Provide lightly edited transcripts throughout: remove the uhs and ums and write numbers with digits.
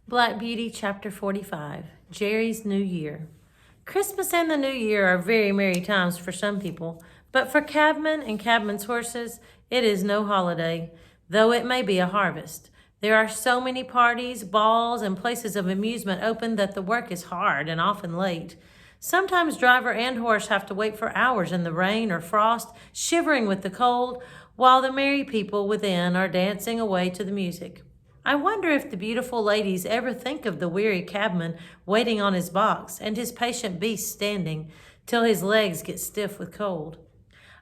Black Beauty, Chapter 45, Jerry's New Year. Christmas and the New Year are very merry times for some people, but for cabmen and cabmen's horses, it is no holiday, though it may be a harvest. There are so many parties, balls, and places of amusement open that the work is hard and often late. Sometimes driver and horse have to wait for hours in the rain or frost, shivering with the cold, while the merry people within are dancing away to the music. I wonder if the beautiful ladies ever think of the weary cabman waiting on his box and his patient beast standing till his legs get stiff with cold.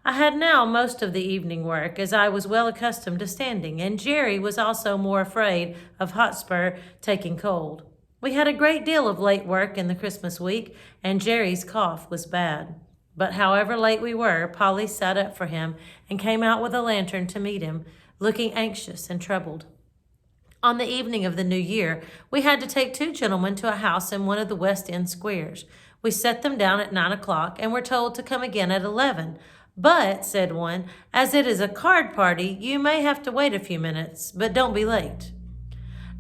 I had now most of the evening work, as I was well accustomed to standing, and Jerry was also more afraid of Hotspur taking cold. We had a great deal of late work in the Christmas week, and Jerry's cough was bad. But however late we were, Polly sat up for him and came out with a lantern to meet him, looking anxious and troubled. On the evening of the New Year, we had to take two gentlemen to a house in one of the West End squares. We set them down at 9 o'clock and were told to come again at 11. But, said one, as it is a card party, you may have to wait a few minutes, but don't be late.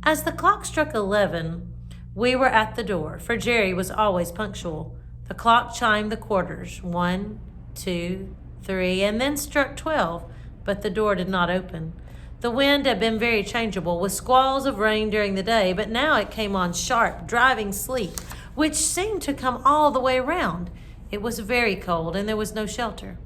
As the clock struck 11, we were at the door, for Jerry was always punctual. The clock chimed the quarters, 1, 2, 3, and then struck 12, but the door did not open. The wind had been very changeable, with squalls of rain during the day, but now it came on sharp, driving sleet, which seemed to come all the way round. It was very cold, and there was no shelter.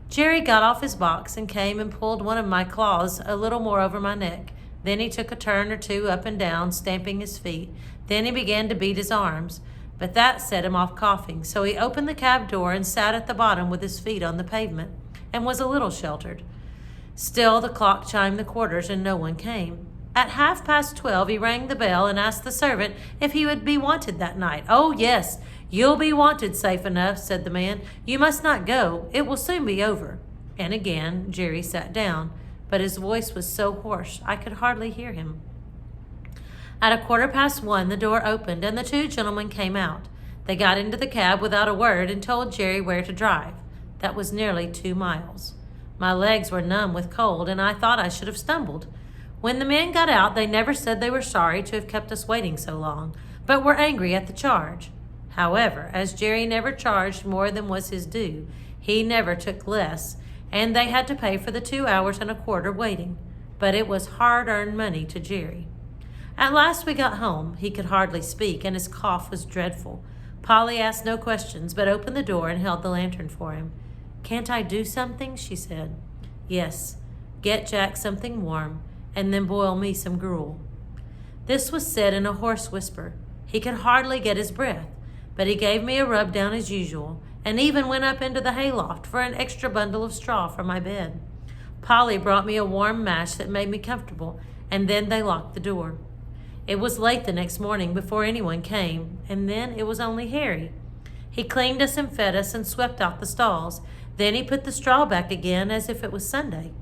Jerry got off his box and came and pulled one of my claws a little more over my neck. Then he took a turn or two up and down, stamping his feet. Then he began to beat his arms, but that set him off coughing, so he opened the cab door and sat at the bottom with his feet on the pavement, and was a little sheltered. Still the clock chimed the quarters and no one came. At 12:30 he rang the bell and asked the servant if he would be wanted that night. "Oh, yes, you'll be wanted safe enough," said the man. "You must not go. It will soon be over." And again Jerry sat down, but his voice was so hoarse I could hardly hear him. At 1:15 the door opened and the two gentlemen came out. They got into the cab without a word and told Jerry where to drive. That was nearly 2 miles. My legs were numb with cold, and I thought I should have stumbled. When the men got out, they never said they were sorry to have kept us waiting so long, but were angry at the charge. However, as Jerry never charged more than was his due, he never took less, and they had to pay for the 2 hours and a quarter waiting. But it was hard-earned money to Jerry. At last we got home. He could hardly speak, and his cough was dreadful. Polly asked no questions, but opened the door and held the lantern for him. "Can't I do something?" she said. "Yes, get Jack something warm, and then boil me some gruel." This was said in a hoarse whisper. He could hardly get his breath, but he gave me a rub down as usual, and even went up into the hayloft for an extra bundle of straw for my bed. Polly brought me a warm mash that made me comfortable, and then they locked the door. It was late the next morning before anyone came, and then it was only Harry. He cleaned us and fed us and swept out the stalls. Then he put the straw back again as if it was Sunday.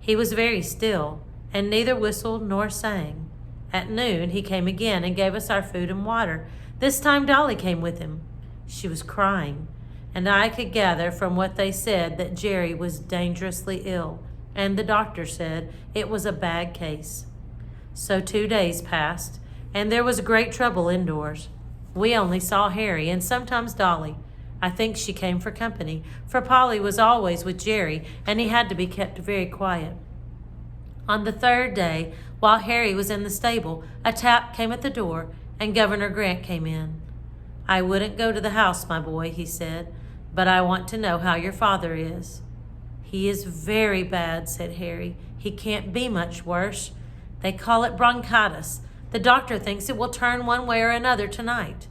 He was very still, and neither whistled nor sang. At noon he came again and gave us our food and water. This time Dolly came with him. She was crying, and I could gather from what they said that Jerry was dangerously ill, and the doctor said it was a bad case. So 2 days passed, and there was great trouble indoors. We only saw Harry and sometimes Dolly. I think she came for company, for Polly was always with Jerry, and he had to be kept very quiet. On the 3rd day, while Harry was in the stable, a tap came at the door, and Governor Grant came in. "I wouldn't go to the house, my boy," he said, "but I want to know how your father is." "He is very bad," said Harry. "He can't be much worse. They call it bronchitis. The doctor thinks it will turn one way or another tonight."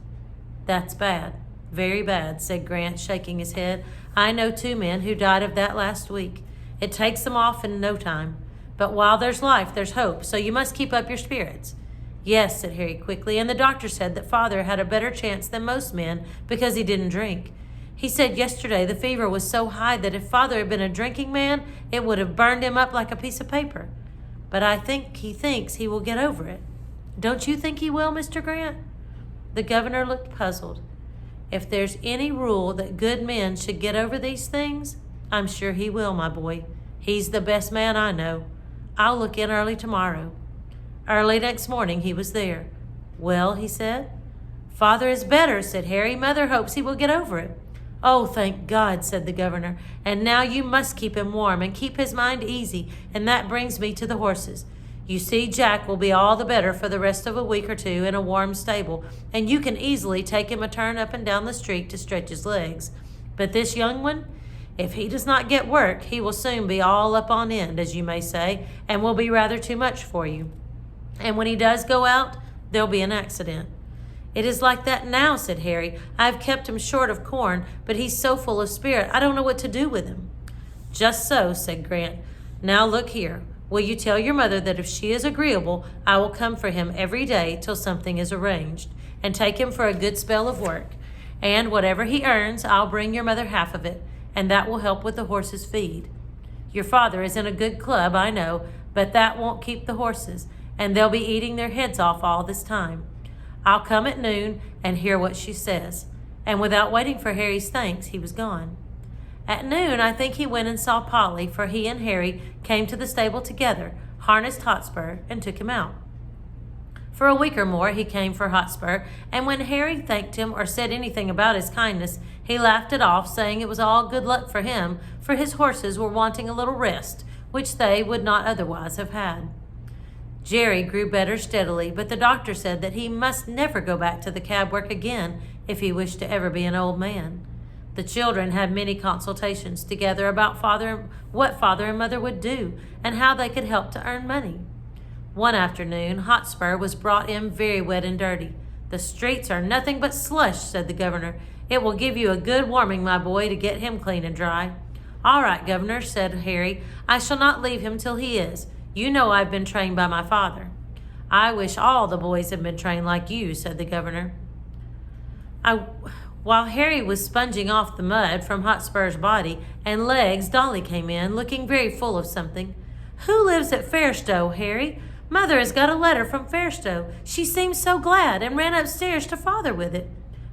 "That's bad. Very bad," said Grant, shaking his head. "I know 2 men who died of that last week. It takes them off in no time. But while there's life, there's hope, so you must keep up your spirits." "Yes," said Harry quickly, "and the doctor said that father had a better chance than most men because he didn't drink. He said yesterday the fever was so high that if father had been a drinking man, it would have burned him up like a piece of paper. But I think he thinks he will get over it. Don't you think he will, Mr. Grant?" The governor looked puzzled. "If there's any rule that good men should get over these things, I'm sure he will, my boy. He's the best man I know. I'll look in early tomorrow." Early next morning he was there. Well, he said. Father is better, said Harry. Mother hopes he will get over it. Oh, thank God, said the governor. And now you must keep him warm and keep his mind easy, and that brings me to the horses. You see, Jack will be all the better for the rest of a week or two in a warm stable, and you can easily take him a turn up and down the street to stretch his legs. But this young one, if he does not get work, he will soon be all up on end, as you may say, and will be rather too much for you. And when he does go out, there'll be an accident. It is like that now, said Harry. I have kept him short of corn, but he's so full of spirit, I don't know what to do with him. Just so, said Grant. Now look here. Will you tell your mother that if she is agreeable, I will come for him every day till something is arranged, and take him for a good spell of work. And whatever he earns, I'll bring your mother half of it, and that will help with the horses' feed. Your father is in a good club, I know, but that won't keep the horses, and they'll be eating their heads off all this time. I'll come at noon and hear what she says. And without waiting for Harry's thanks, he was gone. At noon, I think he went and saw Polly, for he and Harry came to the stable together, harnessed Hotspur, and took him out. For a week or more he came for Hotspur, and when Harry thanked him or said anything about his kindness, he laughed it off, saying it was all good luck for him, for his horses were wanting a little rest, which they would not otherwise have had. Jerry grew better steadily, but the doctor said that he must never go back to the cab work again if he wished to ever be an old man. The children had many consultations together about what father and mother would do, and how they could help to earn money. One afternoon, Hotspur was brought in very wet and dirty. The streets are nothing but slush, said the governor. It will give you a good warming, my boy, to get him clean and dry. All right, governor, said Harry. I shall not leave him till he is. You know I've been trained by my father. I wish all the boys had been trained like you, said the governor. While Harry was sponging off the mud from Hotspur's body and legs, Dolly came in, looking very full of something. Who lives at Fairstowe, Harry? Mother has got a letter from Fairstowe. She seemed so glad and ran upstairs to father with it.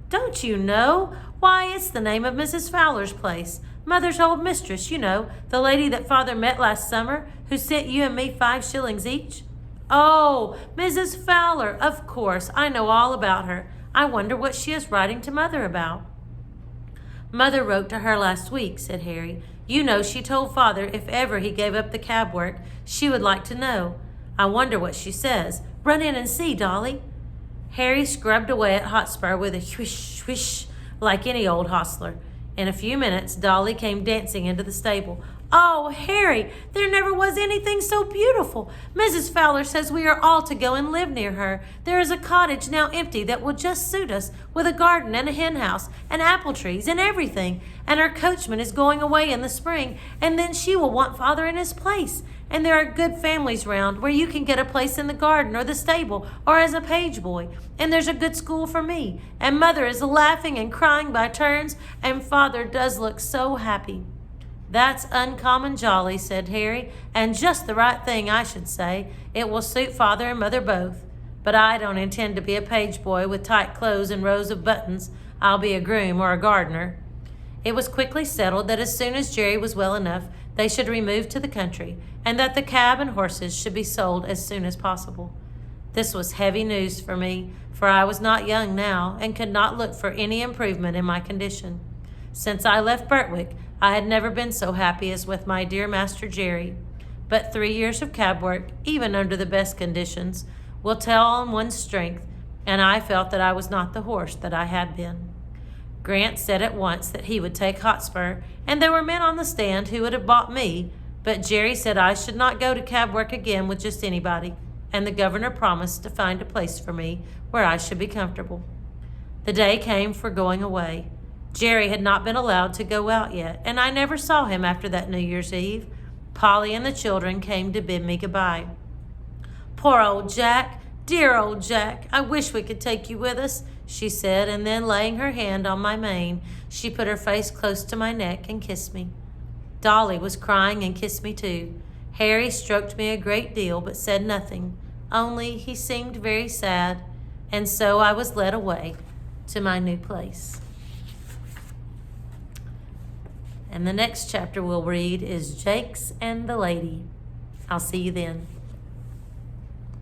Don't you know? Why, it's the name of Mrs. Fowler's place. Mother's old mistress, you know, the lady that father met last summer, who sent you and me 5 shillings each. Oh, Mrs. Fowler, of course, I know all about her. I wonder what she is writing to Mother about. Mother wrote to her last week, said Harry. You know she told father if ever he gave up the cab work, she would like to know. I wonder what she says. Run in and see, Dolly. Harry scrubbed away at Hotspur with a whish, whish, like any old hostler. In a few minutes, Dolly came dancing into the stable. Oh, Harry, there never was anything so beautiful. Mrs. Fowler says we are all to go and live near her. There is a cottage now empty that will just suit us, with a garden and a hen house and apple trees and everything. And our coachman is going away in the spring, and then she will want father in his place. And there are good families round where you can get a place in the garden or the stable or as a page boy. And there's a good school for me. And mother is laughing and crying by turns, and father does look so happy. That's uncommon jolly, said Harry, and just the right thing, I should say. It will suit father and mother both. But I don't intend to be a page boy with tight clothes and rows of buttons. I'll be a groom or a gardener. It was quickly settled that as soon as Jerry was well enough, they should remove to the country, and that the cab and horses should be sold as soon as possible. This was heavy news for me, for I was not young now, and could not look for any improvement in my condition. Since I left Birtwick, I had never been so happy as with my dear Master Jerry. But 3 years of cab work, even under the best conditions, will tell on one's strength, and I felt that I was not the horse that I had been. Grant said at once that he would take Hotspur, and there were men on the stand who would have bought me, but Jerry said I should not go to cab work again with just anybody, and the governor promised to find a place for me where I should be comfortable. The day came for going away. Jerry had not been allowed to go out yet, and I never saw him after that New Year's Eve. Polly and the children came to bid me goodbye. Poor old Jack, dear old Jack, I wish we could take you with us, she said, and then laying her hand on my mane, she put her face close to my neck and kissed me. Dolly was crying and kissed me too. Harry stroked me a great deal, but said nothing, only he seemed very sad, and so I was led away to my new place. And the next chapter we'll read is Jakes and the Lady. I'll see you then.